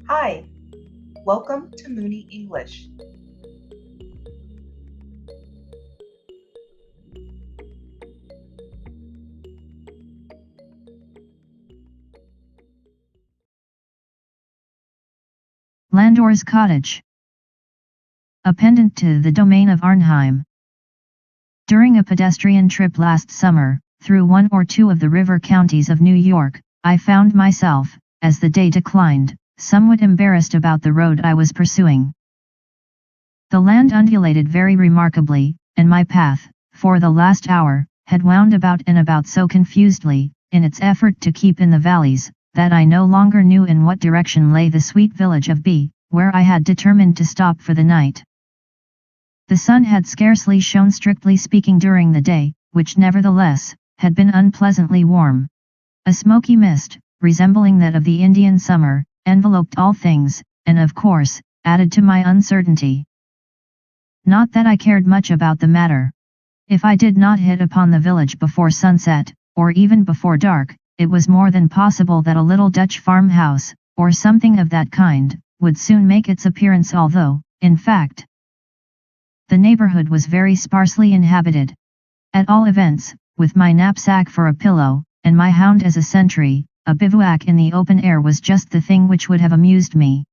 Hi, welcome to Mooney English. LANDOR'S Cottage. A pendant to the domain of Arnheim. During a pedestrian trip last summer, through one or two of the river counties of New York, I found myself, as the day declined, somewhat embarrassed about the road I was pursuing. The land undulated very remarkably, and my path, for the last hour, had wound about and about so confusedly, in its effort to keep in the valleys, that I no longer knew in what direction lay the sweet village of B, where I had determined to stop for the night. The sun had scarcely shone strictly speaking during the day, which nevertheless, had been unpleasantly warm. A smoky mist, resembling that of the Indian summer, enveloped all things, and of course, added to my uncertainty. Not that I cared much about the matter. If I did not hit upon the village before sunset, or even before dark, it was more than possible that a little Dutch farmhouse, or something of that kind, would soon make its appearance, although, in fact, the neighborhood was very sparsely inhabited. At all events, with my knapsack for a pillow, and my hound as a sentry, a bivouac in the open air was just the thing which would have amused me.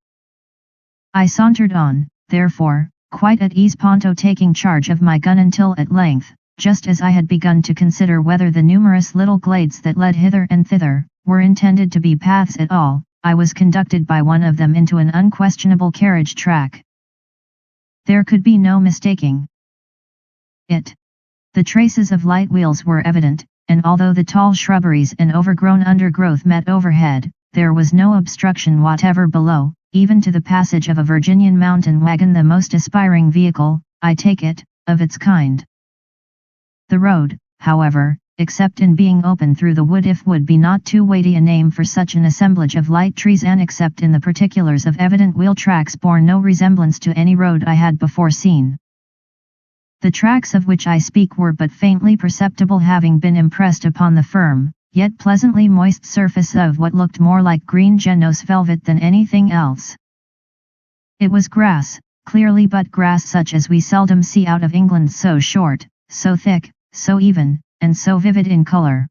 I sauntered on, therefore, quite at ease, Ponto taking charge of my gun, until at length, just as I had begun to consider whether the numerous little glades that led hither and thither, were intended to be paths at all, I was conducted by one of them into an unquestionable carriage track. There could be no mistaking it. The traces of light wheels were evident, and although the tall shrubberies and overgrown undergrowth met overhead, there was no obstruction whatever below, even to the passage of a Virginian mountain wagon, the most aspiring vehicle, I take it, of its kind. The road, however, except in being open through the wood, if would be not too weighty a name for such an assemblage of light trees, and except in the particulars of evident wheel tracks, bore no resemblance to any road I had before seen. The tracks of which I speak were but faintly perceptible, having been impressed upon the firm, yet pleasantly moist surface of what looked more like green Genoese velvet than anything else. It was grass, clearly, but grass such as we seldom see out of England, so short, so thick, so even, and so vivid in color.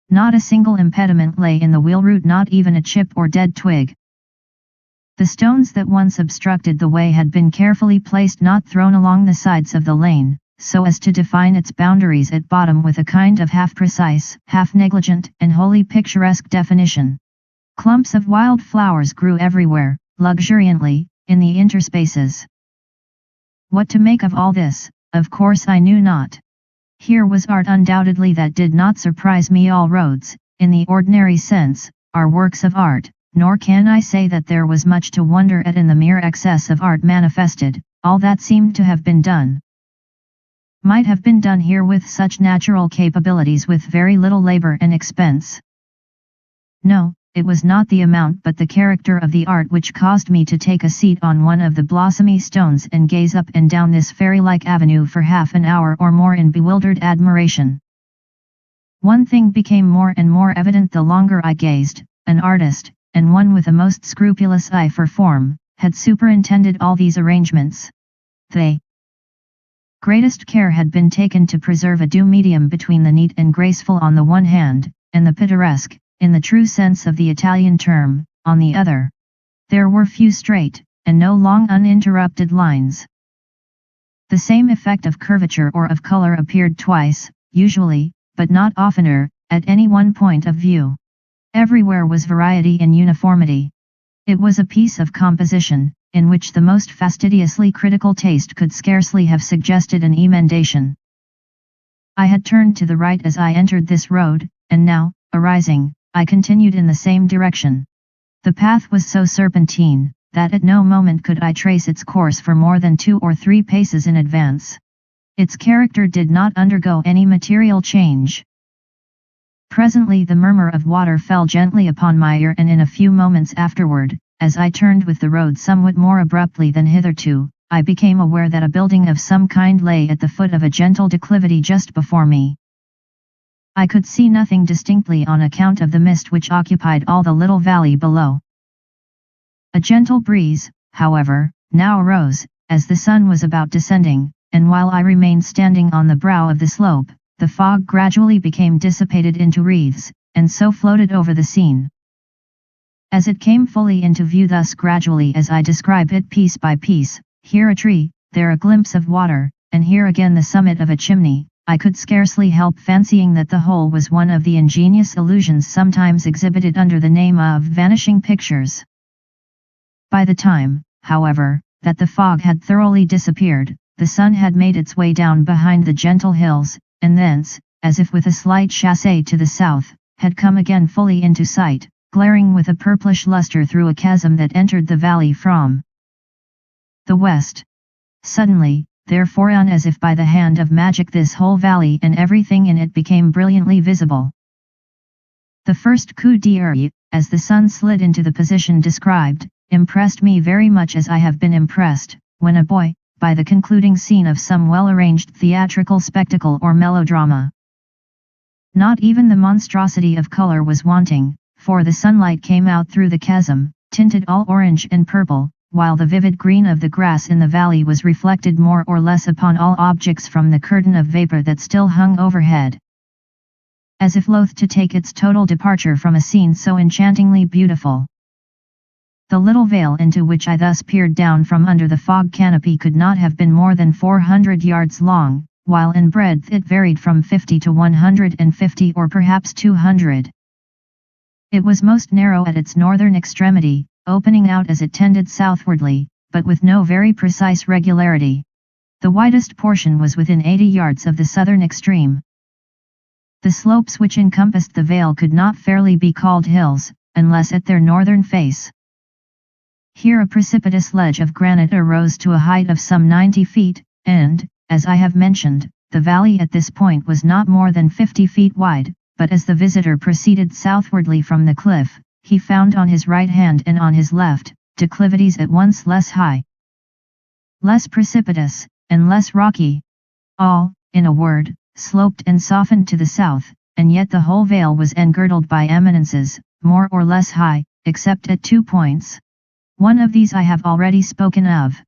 Not a single impediment lay in the wheel route, not even a chip or dead twig. The stones that once obstructed the way had been carefully placed, not thrown along the sides of the lane, so as to define its boundaries at bottom with a kind of half-precise, half-negligent, and wholly picturesque definition. Clumps of wild flowers grew everywhere, luxuriantly, in the interspaces. What to make of all this, of course I knew not. Here was art undoubtedly that did not surprise me. All roads, in the ordinary sense, are works of art, nor can I say that there was much to wonder at in the mere excess of art manifested. All that seemed to have been done might have been done here with such natural capabilities, with very little labor and expense. No, it was not the amount but the character of the art which caused me to take a seat on one of the blossomy stones and gaze up and down this fairy-like avenue for half an hour or more in bewildered admiration. One thing became more and more evident the longer I gazed: an artist, and one with a most scrupulous eye for form, had superintended all these arrangements. The greatest care had been taken to preserve a due medium between the neat and graceful on the one hand, and the pittoresque, in the true sense of the Italian term, on the other. There were few straight, and no long uninterrupted lines. The same effect of curvature or of color appeared twice, usually, but not oftener, at any one point of view. Everywhere was variety and uniformity. It was a piece of composition, in which the most fastidiously critical taste could scarcely have suggested an emendation. I had turned to the right as I entered this road, and now, arising, I continued in the same direction. The path was so serpentine, that at no moment could I trace its course for more than 2 or 3 paces in advance. Its character did not undergo any material change. Presently the murmur of water fell gently upon my ear, and in a few moments afterward, as I turned with the road somewhat more abruptly than hitherto, I became aware that a building of some kind lay at the foot of a gentle declivity just before me. I could see nothing distinctly on account of the mist which occupied all the little valley below. A gentle breeze, however, now arose, as the sun was about descending, and while I remained standing on the brow of the slope, the fog gradually became dissipated into wreaths, and so floated over the scene. As it came fully into view thus gradually as I describe it piece by piece, here a tree, there a glimpse of water, and here again the summit of a chimney, I could scarcely help fancying that the whole was one of the ingenious illusions sometimes exhibited under the name of vanishing pictures. By the time, however, that the fog had thoroughly disappeared, the sun had made its way down behind the gentle hills, and thence, as if with a slight chassé to the south, had come again fully into sight, glaring with a purplish luster through a chasm that entered the valley from the west. Suddenly, therefore, on as if by the hand of magic, this whole valley and everything in it became brilliantly visible. The first coup d'œil, as the sun slid into the position described, impressed me very much as I have been impressed, when a boy, by the concluding scene of some well-arranged theatrical spectacle or melodrama. Not even the monstrosity of color was wanting, for the sunlight came out through the chasm, tinted all orange and purple, while the vivid green of the grass in the valley was reflected more or less upon all objects from the curtain of vapor that still hung overhead. As if loath to take its total departure from a scene so enchantingly beautiful. The little vale into which I thus peered down from under the fog canopy could not have been more than 400 yards long, while in breadth it varied from 50 to 150 or perhaps 200. It was most narrow at its northern extremity, opening out as it tended southwardly, but with no very precise regularity. The widest portion was within 80 yards of the southern extreme. The slopes which encompassed the vale could not fairly be called hills, unless at their northern face. Here a precipitous ledge of granite arose to a height of some 90 feet, and, as I have mentioned, the valley at this point was not more than 50 feet wide, but as the visitor proceeded southwardly from the cliff, he found on his right hand and on his left, declivities at once less high, less precipitous, and less rocky. All, in a word, sloped and softened to the south, and yet the whole vale was engirdled by eminences, more or less high, except at 2 points. One of these I have already spoken of.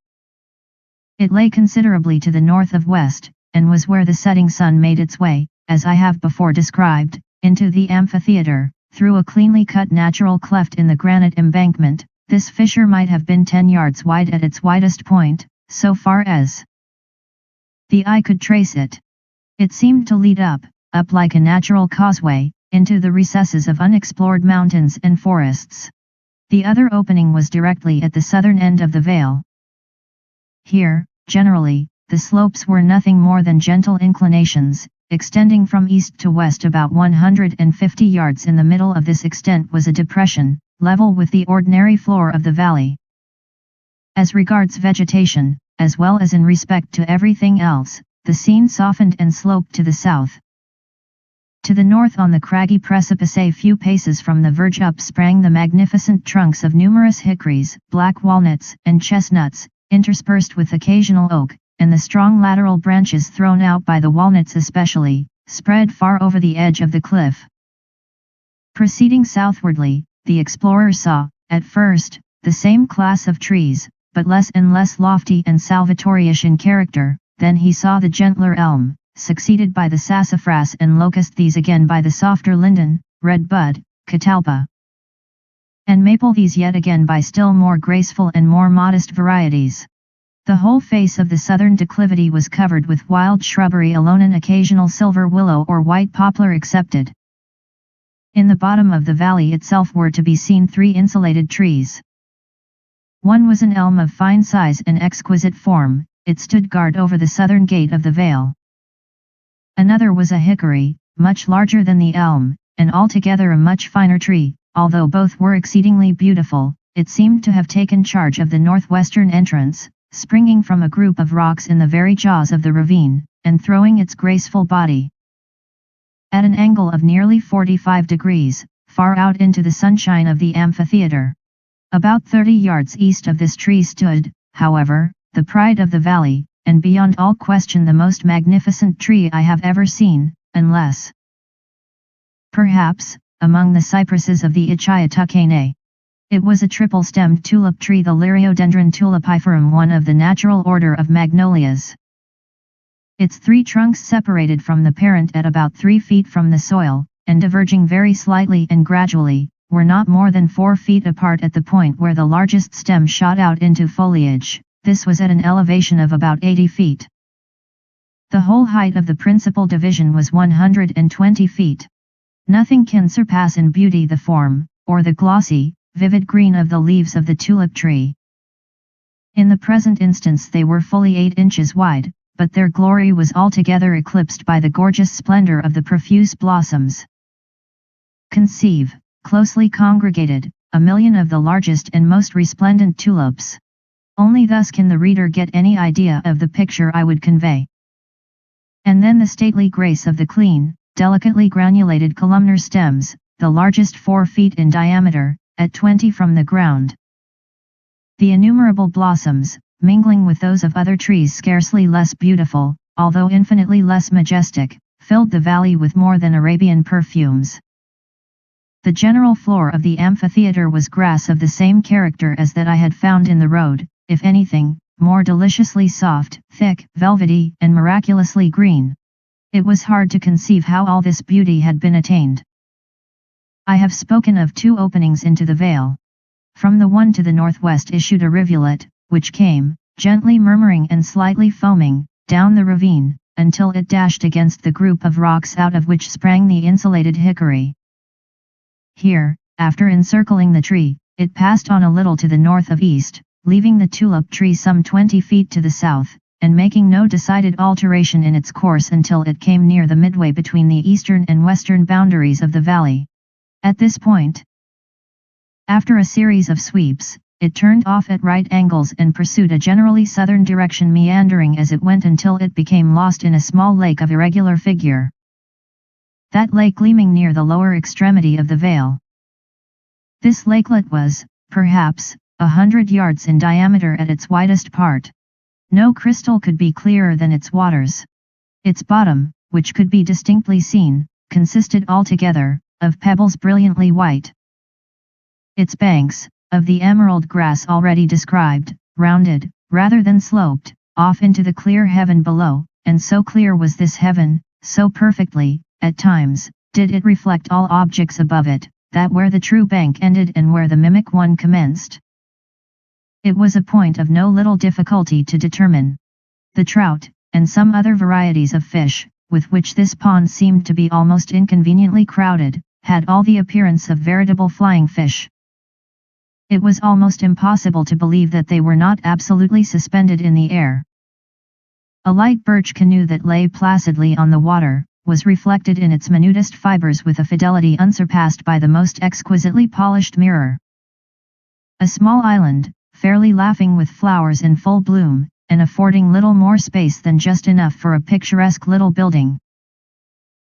It lay considerably to the north of west, and was where the setting sun made its way, as I have before described, into the amphitheater. Through a cleanly cut natural cleft in the granite embankment. This fissure might have been 10 yards wide at its widest point, so far as the eye could trace it. It seemed to lead up like a natural causeway, into the recesses of unexplored mountains and forests. The other opening was directly at the southern end of the vale. Here, generally, the slopes were nothing more than gentle inclinations, extending from east to west about 150 yards. In the middle of this extent was a depression, level with the ordinary floor of the valley. As regards vegetation, as well as in respect to everything else, the scene softened and sloped to the south. To the north on the craggy precipice a few paces from the verge up sprang the magnificent trunks of numerous hickories, black walnuts, and chestnuts, interspersed with occasional oak, and the strong lateral branches thrown out by the walnuts especially, spread far over the edge of the cliff. Proceeding southwardly, the explorer saw, at first, the same class of trees, but less and less lofty and Salvatoriish in character. Then he saw the gentler elm, succeeded by the sassafras and locust, these again by the softer linden, redbud, catalpa, and maple, these yet again by still more graceful and more modest varieties. The whole face of the southern declivity was covered with wild shrubbery alone, an occasional silver willow or white poplar excepted. In the bottom of the valley itself were to be seen 3 insulated trees. One was an elm of fine size and exquisite form, it stood guard over the southern gate of the vale. Another was a hickory, much larger than the elm, and altogether a much finer tree. Although both were exceedingly beautiful, it seemed to have taken charge of the northwestern entrance, springing from a group of rocks in the very jaws of the ravine, and throwing its graceful body at an angle of nearly 45 degrees, far out into the sunshine of the amphitheater. About 30 yards east of this tree stood, however, the pride of the valley, and beyond all question the most magnificent tree I have ever seen, unless, perhaps, among the cypresses of the Ichiatucane. It was a triple-stemmed tulip tree, the Liriodendron tulipiferum, one of the natural order of magnolias. Its 3 trunks separated from the parent at about 3 feet from the soil, and diverging very slightly and gradually, were not more than 4 feet apart at the point where the largest stem shot out into foliage. This was at an elevation of about 80 feet. The whole height of the principal division was 120 feet. Nothing can surpass in beauty the form, or the glossy, vivid green of the leaves of the tulip tree. In the present instance they were fully 8 inches wide, but their glory was altogether eclipsed by the gorgeous splendor of the profuse blossoms. Conceive, closely congregated, 1,000,000 of the largest and most resplendent tulips. Only thus can the reader get any idea of the picture I would convey. And then the stately grace of the clean, delicately granulated columnar stems, the largest 4 feet in diameter, at 20 from the ground. The innumerable blossoms, mingling with those of other trees scarcely less beautiful, although infinitely less majestic, filled the valley with more than Arabian perfumes. The general floor of the amphitheater was grass of the same character as that I had found in the road, if anything, more deliciously soft, thick, velvety, and miraculously green. It was hard to conceive how all this beauty had been attained. I have spoken of 2 openings into the vale. From the one to the northwest issued a rivulet, which came, gently murmuring and slightly foaming, down the ravine, until it dashed against the group of rocks out of which sprang the insulated hickory. Here, after encircling the tree, it passed on a little to the north of east, leaving the tulip tree some 20 feet to the south, and making no decided alteration in its course until it came near the midway between the eastern and western boundaries of the valley. At this point, after a series of sweeps, it turned off at right angles and pursued a generally southern direction, meandering as it went until it became lost in a small lake of irregular figure. That lake gleaming near the lower extremity of the vale. This lakelet was, perhaps, 100 yards in diameter at its widest part. No crystal could be clearer than its waters. Its bottom, which could be distinctly seen, consisted altogether of pebbles brilliantly white. Its banks, of the emerald grass already described, rounded, rather than sloped, off into the clear heaven below, and so clear was this heaven, so perfectly, at times, did it reflect all objects above it, that where the true bank ended and where the mimic one commenced, it was a point of no little difficulty to determine. The trout, and some other varieties of fish, with which this pond seemed to be almost inconveniently crowded, had all the appearance of veritable flying fish. It was almost impossible to believe that they were not absolutely suspended in the air. A light birch canoe that lay placidly on the water, was reflected in its minutest fibers with a fidelity unsurpassed by the most exquisitely polished mirror. A small island, fairly laughing with flowers in full bloom, and affording little more space than just enough for a picturesque little building.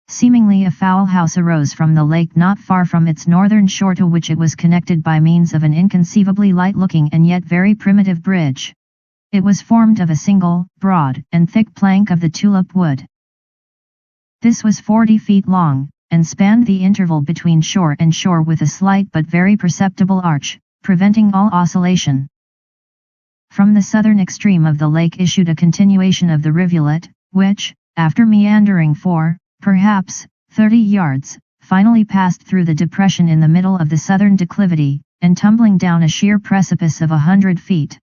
Seemingly a fowl house arose from the lake not far from its northern shore, to which it was connected by means of an inconceivably light-looking and yet very primitive bridge. It was formed of a single, broad, and thick plank of the tulip wood. This was 40 feet long, and spanned the interval between shore and shore with a slight but very perceptible arch, preventing all oscillation. From the southern extreme of the lake issued a continuation of the rivulet, which, after meandering for, perhaps, 30 yards, finally passed through the depression in the middle of the southern declivity, and tumbling down a sheer precipice of 100 feet,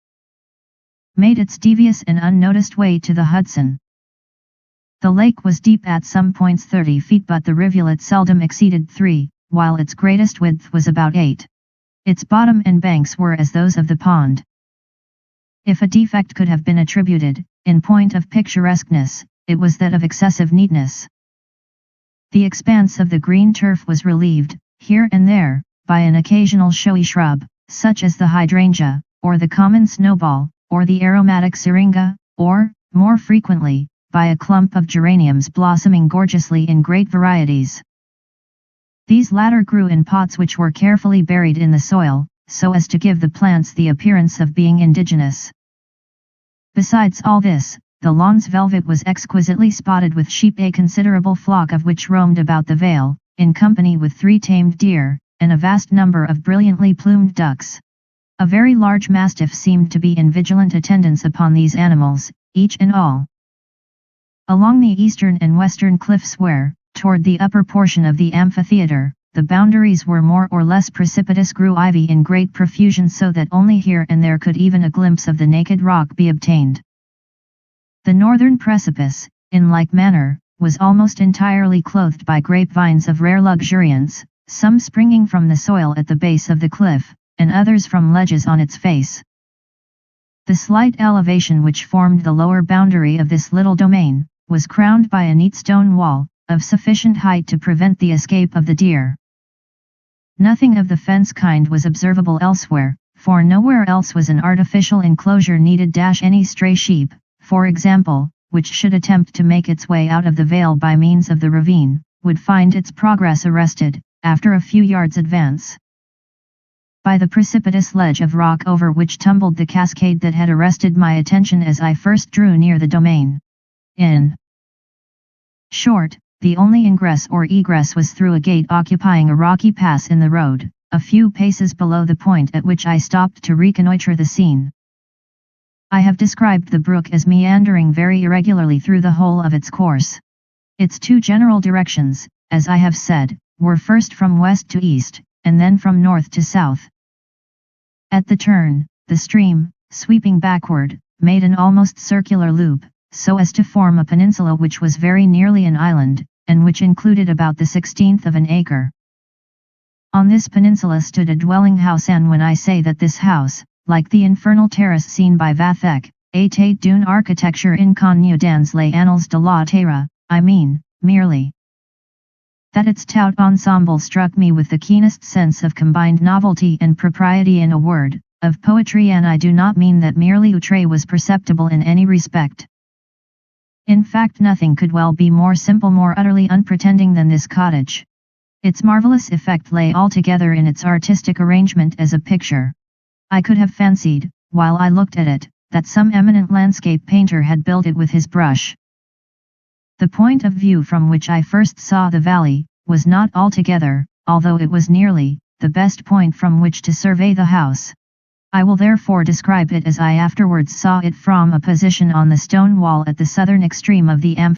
made its devious and unnoticed way to the Hudson. The lake was deep at some points 30 feet, but the rivulet seldom exceeded 3, while its greatest width was about 8. Its bottom and banks were as those of the pond. If a defect could have been attributed, in point of picturesqueness, it was that of excessive neatness. The expanse of the green turf was relieved, here and there, by an occasional showy shrub, such as the hydrangea, or the common snowball, or the aromatic syringa, or, more frequently, by a clump of geraniums blossoming gorgeously in great varieties. These latter grew in pots which were carefully buried in the soil, so as to give the plants the appearance of being indigenous. Besides all this, the lawn's velvet was exquisitely spotted with sheep, a considerable flock of which roamed about the vale, in company with 3 tamed deer, and a vast number of brilliantly plumed ducks. A very large mastiff seemed to be in vigilant attendance upon these animals, each and all. Along the eastern and western cliffs where, toward the upper portion of the amphitheater, the boundaries were more or less precipitous, grew ivy in great profusion, so that only here and there could even a glimpse of the naked rock be obtained. The northern precipice, in like manner, was almost entirely clothed by grapevines of rare luxuriance, some springing from the soil at the base of the cliff, and others from ledges on its face. The slight elevation which formed the lower boundary of this little domain, was crowned by a neat stone wall, of sufficient height to prevent the escape of the deer. Nothing of the fence kind was observable elsewhere, for nowhere else was an artificial enclosure needed. Any stray sheep, for example, which should attempt to make its way out of the vale by means of the ravine, would find its progress arrested, after a few yards' advance, by the precipitous ledge of rock over which tumbled the cascade that had arrested my attention as I first drew near the domain. In short, the only ingress or egress was through a gate occupying a rocky pass in the road, a few paces below the point at which I stopped to reconnoitre the scene. I have described the brook as meandering very irregularly through the whole of its course. Its two general directions, as I have said, were first from west to east, and then from north to south. At the turn, the stream, sweeping backward, made an almost circular loop, so as to form a peninsula which was very nearly an island, and which included about the 16th of an acre. On this peninsula stood a dwelling house, and when I say that this house, like the infernal terrace seen by Vathek, était d'une architecture inconnue dans les annales de la terre, I mean, merely that its tout ensemble struck me with the keenest sense of combined novelty and propriety, in a word, of poetry, and I do not mean that merely outre was perceptible in any respect. In fact, nothing could well be more simple, more utterly unpretending than this cottage. Its marvelous effect lay altogether in its artistic arrangement as a picture. I could have fancied, while I looked at it, that some eminent landscape painter had built it with his brush. The point of view from which I first saw the valley, was not altogether, although it was nearly, the best point from which to survey the house. I will therefore describe it as I afterwards saw it from a position on the stone wall at the southern extreme of the amphitheater.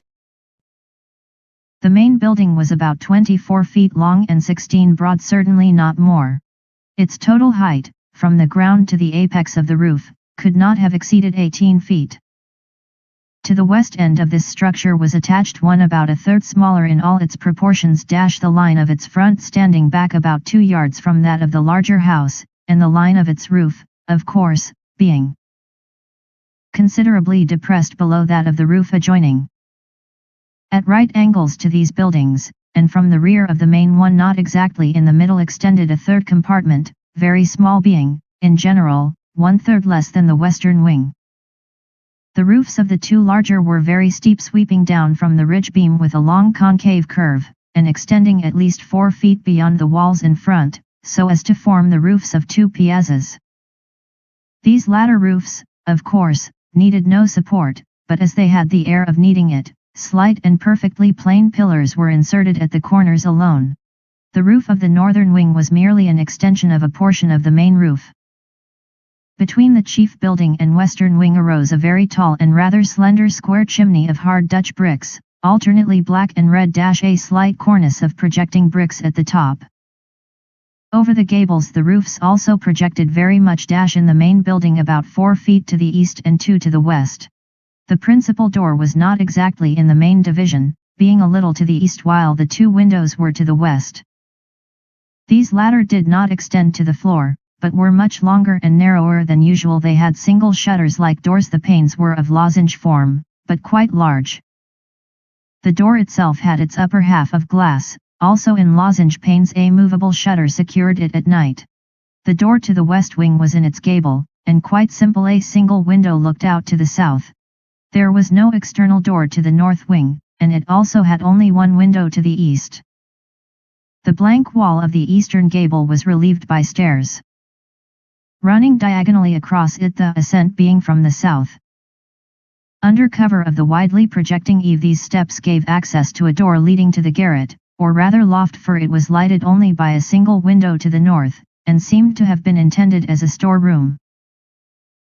The main building was about 24 feet long and 16 broad, certainly not more. Its total height, from the ground to the apex of the roof, could not have exceeded 18 feet. To the west end of this structure was attached one about a third smaller in all its proportions. The line of its front standing back about 2 yards from that of the larger house, and the line of its roof, of course, being considerably depressed below that of the roof adjoining. At right angles to these buildings, and from the rear of the main one not exactly in the middle, extended a third compartment, very small, being, in general, 1/3 less than the western wing. The roofs of the two larger were very steep, sweeping down from the ridge beam with a long concave curve, and extending at least 4 feet beyond the walls in front, so as to form the roofs of two piazzas. These latter roofs, of course, needed no support, but as they had the air of needing it, slight and perfectly plain pillars were inserted at the corners alone. The roof of the northern wing was merely an extension of a portion of the main roof. Between the chief building and western wing arose a very tall and rather slender square chimney of hard Dutch bricks, alternately black and red. A slight cornice of projecting bricks at the top. Over the gables the roofs also projected very much. In the main building about 4 feet to the east and 2 to the west. The principal door was not exactly in the main division, being a little to the east, while the two windows were to the west. These latter did not extend to the floor, but were much longer and narrower than usual. They had single shutters like doors. The panes were of lozenge form, but quite large. The door itself had its upper half of glass, also in lozenge panes. A movable shutter secured it at night. The door to the west wing was in its gable, and quite simple. A single window looked out to the south. There was no external door to the north wing, and it also had only one window to the east. The blank wall of the eastern gable was relieved by stairs running diagonally across it, the ascent being from the south. Under cover of the widely projecting eave, these steps gave access to a door leading to the garret, or rather loft, for it was lighted only by a single window to the north, and seemed to have been intended as a storeroom.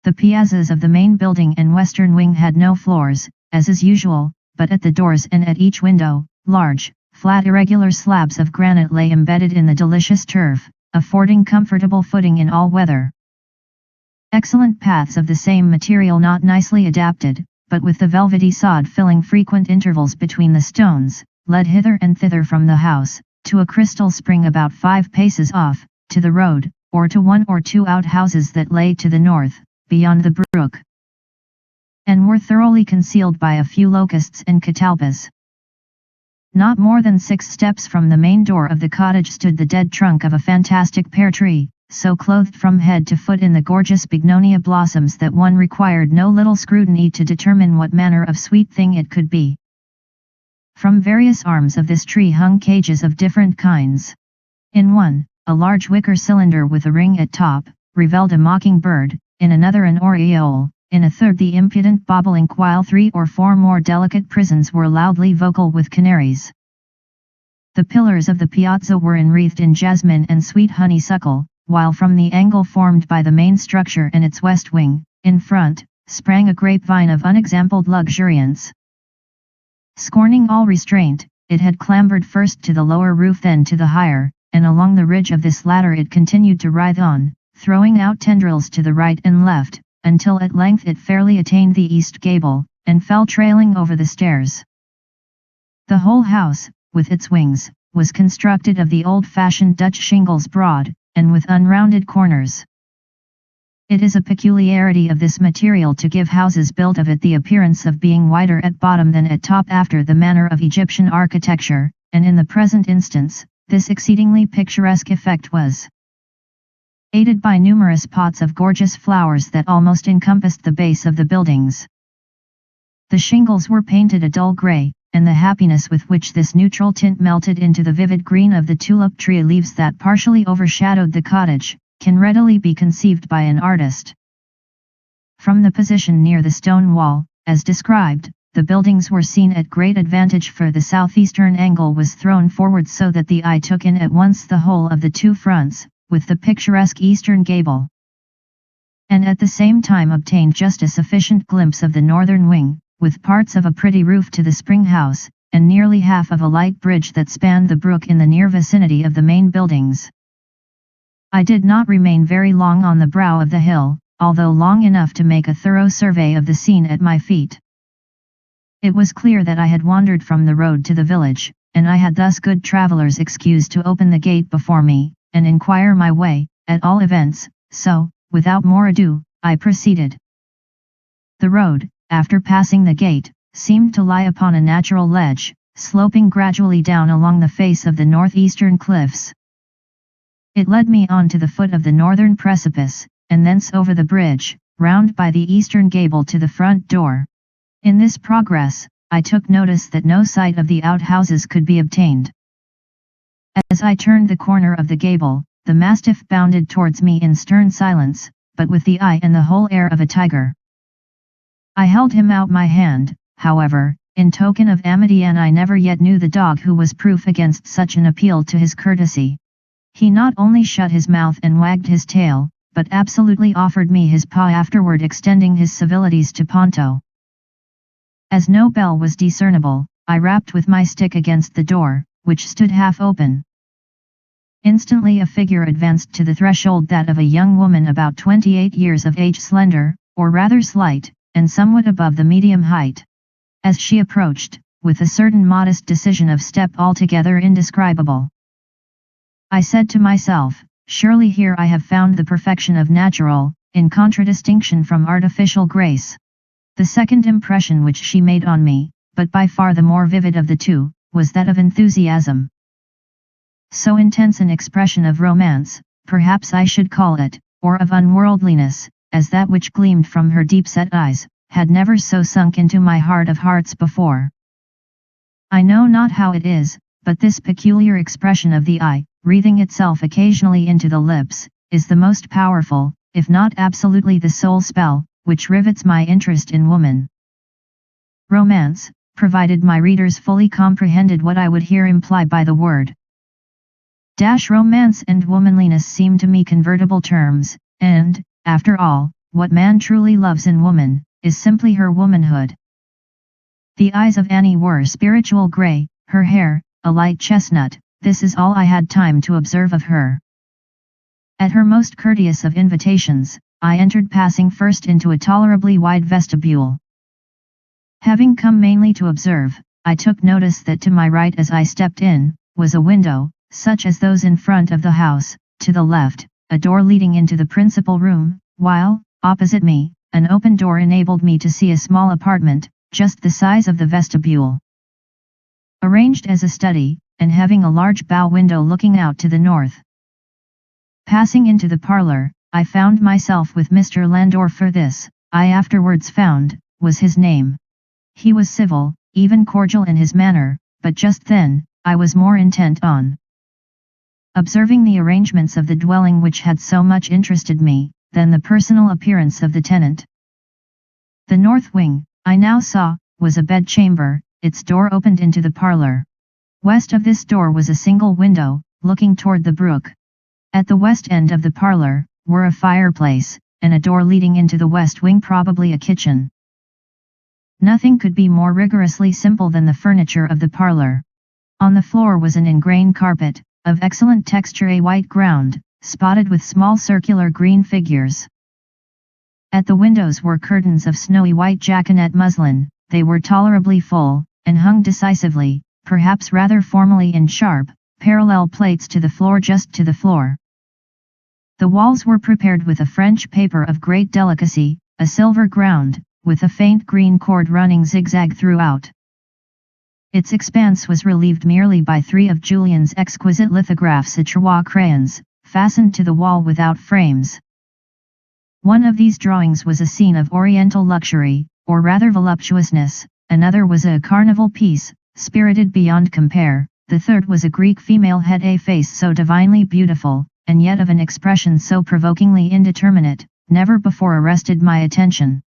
The piazzas of the main building and western wing had no floors, as is usual, but at the doors and at each window, large, flat irregular slabs of granite lay embedded in the delicious turf, affording comfortable footing in all weather. Excellent paths of the same material, not nicely adapted, but with the velvety sod filling frequent intervals between the stones, led hither and thither from the house, to a crystal spring about 5 paces off, to the road, or to 1 or 2 outhouses that lay to the north, beyond the brook, and were thoroughly concealed by a few locusts and catalpas. Not more than 6 steps from the main door of the cottage stood the dead trunk of a fantastic pear tree, so clothed from head to foot in the gorgeous bignonia blossoms that one required no little scrutiny to determine what manner of sweet thing it could be. From various arms of this tree hung cages of different kinds. In one, a large wicker cylinder with a ring at top, revelled a mocking bird, in another an oriole, in a third the impudent bobolink, while 3 or 4 more delicate prisons were loudly vocal with canaries. The pillars of the piazza were enwreathed in jasmine and sweet honeysuckle, while from the angle formed by the main structure and its west wing, in front, sprang a grapevine of unexampled luxuriance. Scorning all restraint, it had clambered first to the lower roof, then to the higher, and along the ridge of this latter it continued to writhe on, throwing out tendrils to the right and left, until at length it fairly attained the east gable, and fell trailing over the stairs. The whole house, with its wings, was constructed of the old-fashioned Dutch shingles, broad, and with unrounded corners. It is a peculiarity of this material to give houses built of it the appearance of being wider at bottom than at top, after the manner of Egyptian architecture, and in the present instance, this exceedingly picturesque effect was aided by numerous pots of gorgeous flowers that almost encompassed the base of the buildings. The shingles were painted a dull grey, and the happiness with which this neutral tint melted into the vivid green of the tulip tree leaves that partially overshadowed the cottage, can readily be conceived by an artist. From the position near the stone wall, as described, the buildings were seen at great advantage, for the southeastern angle was thrown forward so that the eye took in at once the whole of the 2 fronts, with the picturesque eastern gable, and at the same time obtained just a sufficient glimpse of the northern wing, with parts of a pretty roof to the spring house, and nearly half of a light bridge that spanned the brook in the near vicinity of the main buildings. I did not remain very long on the brow of the hill, although long enough to make a thorough survey of the scene at my feet. It was clear that I had wandered from the road to the village, and I had thus good travelers' excuse to open the gate before me, and inquire my way, at all events, so, without more ado, I proceeded. The road, after passing the gate, seemed to lie upon a natural ledge, sloping gradually down along the face of the northeastern cliffs. It led me on to the foot of the northern precipice, and thence over the bridge, round by the eastern gable to the front door. In this progress, I took notice that no sight of the outhouses could be obtained. As I turned the corner of the gable, the mastiff bounded towards me in stern silence, but with the eye and the whole air of a tiger. I held him out my hand, however, in token of amity, and I never yet knew the dog who was proof against such an appeal to his courtesy. He not only shut his mouth and wagged his tail, but absolutely offered me his paw, afterward extending his civilities to Ponto. As no bell was discernible, I rapped with my stick against the door, which stood half open. Instantly a figure advanced to the threshold, that of a young woman about 28 years of age, slender, or rather slight, and somewhat above the medium height. As she approached, with a certain modest decision of step altogether indescribable, I said to myself, surely here I have found the perfection of natural, in contradistinction from artificial grace. The second impression which she made on me, but by far the more vivid of the two, was that of enthusiasm. So intense an expression of romance, perhaps I should call it, or of unworldliness, as that which gleamed from her deep-set eyes, had never so sunk into my heart of hearts before. I know not how it is, but this peculiar expression of the eye, breathing itself occasionally into the lips, is the most powerful, if not absolutely the sole spell, which rivets my interest in woman. Romance, provided my readers fully comprehended what I would here imply by the word. Romance and womanliness seem to me convertible terms, and, after all, what man truly loves in woman, is simply her womanhood. The eyes of Annie were spiritual gray, her hair, a light chestnut. This is all I had time to observe of her. At her most courteous of invitations, I entered, passing first into a tolerably wide vestibule. Having come mainly to observe, I took notice that to my right as I stepped in, was a window, such as those in front of the house, to the left, a door leading into the principal room, while, opposite me, an open door enabled me to see a small apartment, just the size of the vestibule. Arranged as a study, and having a large bow window looking out to the north. Passing into the parlor, I found myself with Mr. Landor, for this, I afterwards found, was his name. He was civil, even cordial in his manner, but just then, I was more intent on observing the arrangements of the dwelling which had so much interested me, than the personal appearance of the tenant. The north wing, I now saw, was a bedchamber, its door opened into the parlor. West of this door was a single window, looking toward the brook. At the west end of the parlor, were a fireplace, and a door leading into the west wing, probably a kitchen. Nothing could be more rigorously simple than the furniture of the parlor. On the floor was an ingrained carpet, of excellent texture, a white ground, spotted with small circular green figures. At the windows were curtains of snowy white jaconet muslin. They were tolerably full, and hung decisively, perhaps rather formally, in sharp, parallel plates to the floor, just to the floor. The walls were prepared with a French paper of great delicacy, a silver ground, with a faint green cord running zigzag throughout. Its expanse was relieved merely by 3 of Julien's exquisite lithographs, Charrois crayons, fastened to the wall without frames. One of these drawings was a scene of oriental luxury, or rather voluptuousness, another was a carnival piece, spirited beyond compare, the third was a Greek female head, a face so divinely beautiful, and yet of an expression so provokingly indeterminate, never before arrested my attention.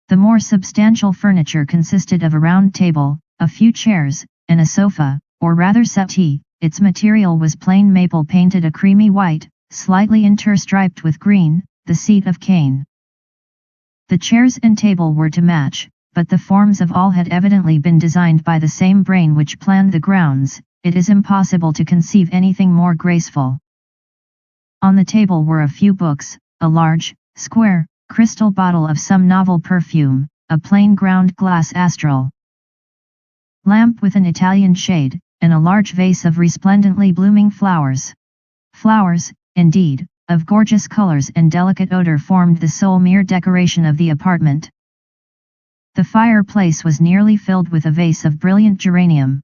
The more substantial furniture consisted of a round table, a few chairs, and a sofa, or rather settee. Its material was plain maple painted a creamy white, slightly interstriped with green, the seat of cane. The chairs and table were to match, but the forms of all had evidently been designed by the same brain which planned the grounds. It is impossible to conceive anything more graceful. On the table were a few books, a large, square, crystal bottle of some novel perfume, a plain ground glass astral lamp with an Italian shade, and a large vase of resplendently blooming flowers. Flowers, indeed, of gorgeous colors and delicate odor formed the sole mere decoration of the apartment. The fireplace was nearly filled with a vase of brilliant geranium.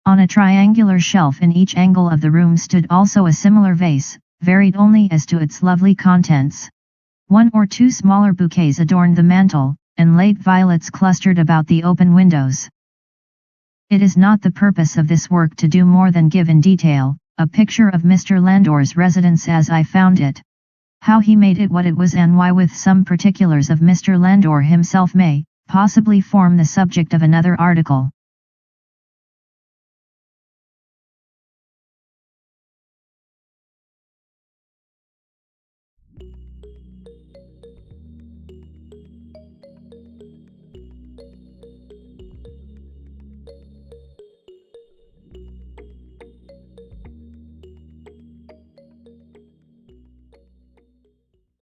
On a triangular shelf in each angle of the room stood also a similar vase, varied only as to its lovely contents. 1 or 2 smaller bouquets adorned the mantel, and late violets clustered about the open windows. It is not the purpose of this work to do more than give in detail a picture of Mr. Landor's residence as I found it. How he made it what it was, and why, with some particulars of Mr. Landor himself, may possibly form the subject of another article.